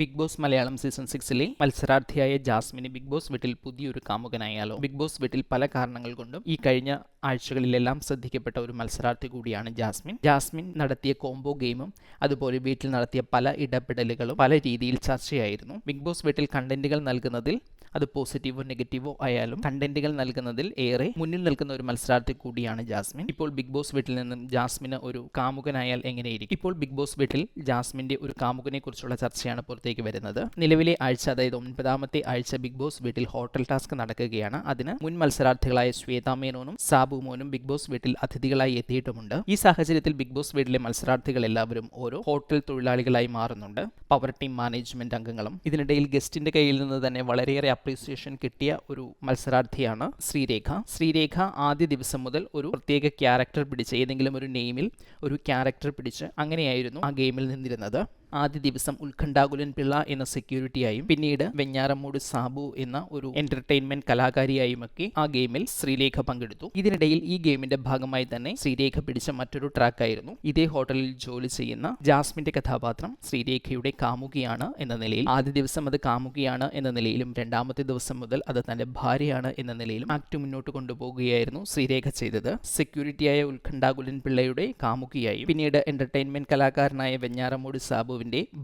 Big boss Malayalam season 6-ലെ മത്സരാർത്ഥിയായ ജാസ്മിന് big boss വീട്ടിൽ പുതിയൊരു കാമുകനായാലോ? Big boss വീട്ടിൽ പല കാരണങ്ങൾ കൊണ്ടും ഈ കഴിഞ്ഞ ആഴ്ചകളിലെല്ലാം ശ്രദ്ധിക്കപ്പെട്ട ഒരു മത്സരാർത്ഥി കൂടിയാണ് ജാസ്മിൻ നടത്തിയ കോംബോ ഗെയിമും അതുപോലെ വീട്ടിൽ നടത്തിയ പല ഇടപെടലുകളും പല രീതിയിൽ ചർച്ചയായിരുന്നു. ബിഗ് ബോസ് വീട്ടിൽ കണ്ടന്റുകൾ നൽകുന്നതിൽ അത് പോസിറ്റീവോ നെഗറ്റീവോ ആയാലും കണ്ടന്റുകൾ നൽകുന്നതിൽ ഏറെ മുന്നിൽ നിൽക്കുന്ന ഒരു മത്സരാർത്ഥി കൂടിയാണ് ജാസ്മിൻ. ഇപ്പോൾ ബിഗ് ബോസ് വീട്ടിൽ നിന്നും ജാസ്മിന് ഒരു കാമുകനായാൽ എങ്ങനെയിരിക്കും? ഇപ്പോൾ ബിഗ് ബോസ് വീട്ടിൽ ജാസ്മിന്റെ ഒരു കാമുകനെ കുറിച്ചുള്ള ചർച്ചയാണ് പുറത്തേക്ക് വരുന്നത്. നിലവിലെ ആഴ്ച, അതായത് 9ാമത്തെ ആഴ്ച ബിഗ് ബോസ് വീട്ടിൽ ഹോട്ടൽ ടാസ്ക് നടക്കുകയാണ്. അതിന് മുൻ മത്സരാർത്ഥികളായ ശ്വേത മേനോനും സാബു മോനും ബിഗ് ബോസ് വീട്ടിൽ അതിഥികളായി എത്തിയിട്ടുമുണ്ട്. ഈ സാഹചര്യത്തിൽ ബിഗ് ബോസ് വീട്ടിലെ മത്സരാർത്ഥികൾ എല്ലാവരും ഓരോ ഹോട്ടൽ തൊഴിലാളികളായി മാറുന്നുണ്ട്, പവർ ടീം മാനേജ്മെന്റ് അംഗങ്ങളും. ഇതിനിടയിൽ ഗസ്റ്റിന്റെ കയ്യിൽ നിന്ന് തന്നെ വളരെയേറെ അപ്രീസിയേഷൻ കിട്ടിയ ഒരു മത്സരാർത്ഥിയാണ് ശ്രീരേഖ. ആദ്യ ദിവസം മുതൽ ഒരു പ്രത്യേക ക്യാരക്ടർ പിടിച്ച്, ഏതെങ്കിലും ഒരു നെയിമിൽ ഒരു ക്യാരക്ടർ പിടിച്ച് അങ്ങനെയായിരുന്നു ആ ഗെയിമിൽ നിന്നിരുന്നത്. ആദ്യ ദിവസം ഉത്കണ്ഠാകുലൻ പിള്ള എന്ന സെക്യൂരിറ്റിയായും പിന്നീട് വെഞ്ഞാറമൂട് സാബു എന്ന ഒരു എന്റർടൈൻമെന്റ് കലാകാരിയായുമൊക്കെ ആ ഗെയിമിൽ ശ്രീരേഖ പങ്കെടുത്തു. ഇതിനിടയിൽ ഈ ഗെയിമിന്റെ ഭാഗമായി തന്നെ ശ്രീരേഖ പിടിച്ച മറ്റൊരു ട്രാക്കായിരുന്നു ഇതേ ഹോട്ടലിൽ ജോലി ചെയ്യുന്ന ജാസ്മിന്റെ കഥാപാത്രം ശ്രീരേഖയുടെ കാമുകിയാണ് എന്ന നിലയിൽ. ആദ്യ ദിവസം അത് കാമുകിയാണ് എന്ന നിലയിലും രണ്ടാമത്തെ ദിവസം മുതൽ അത് തന്റെ ഭാര്യയാണ് എന്ന നിലയിലും ആക്ട് മുന്നോട്ട് കൊണ്ടുപോകുകയായിരുന്നു ശ്രീരേഖ ചെയ്തത്. സെക്യൂരിറ്റിയായ ഉത്കണ്ഠാകുലൻ പിള്ളയുടെ കാമുകിയായും പിന്നീട് എന്റർടൈൻമെന്റ് കലാകാരനായ വെഞ്ഞാറമൂട് സാബു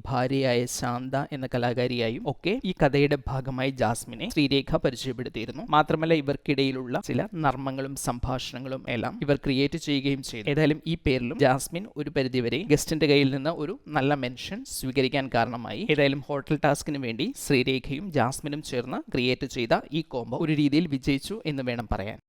ഭാര്യയായ ശാന്ത എന്ന കലാകാരിയായും ഒക്കെ ഈ കഥയുടെ ഭാഗമായി ജാസ്മിനെ ശ്രീരേഖ പരിചയപ്പെടുത്തിയിരുന്നു. മാത്രമല്ല ഇവർക്കിടയിലുള്ള ചില നർമ്മങ്ങളും സംഭാഷണങ്ങളും എല്ലാം ഇവർ ക്രിയേറ്റ് ചെയ്യുകയും ചെയ്തു. ഏതായാലും ഈ പേരിലും ജാസ്മിൻ ഒരു പരിധിവരെ ഗസ്റ്റിന്റെ കയ്യിൽ നിന്ന് ഒരു നല്ല മെൻഷൻ സ്വീകരിക്കാൻ കാരണമായി. ഏതായാലും ഹോട്ടൽ ടാസ്കിന് വേണ്ടി ശ്രീരേഖയും ജാസ്മിനും ചേർന്ന് ക്രിയേറ്റ് ചെയ്ത ഈ കോംബോ ഒരു രീതിയിൽ വിജയിച്ചു എന്ന് വേണം പറയാൻ.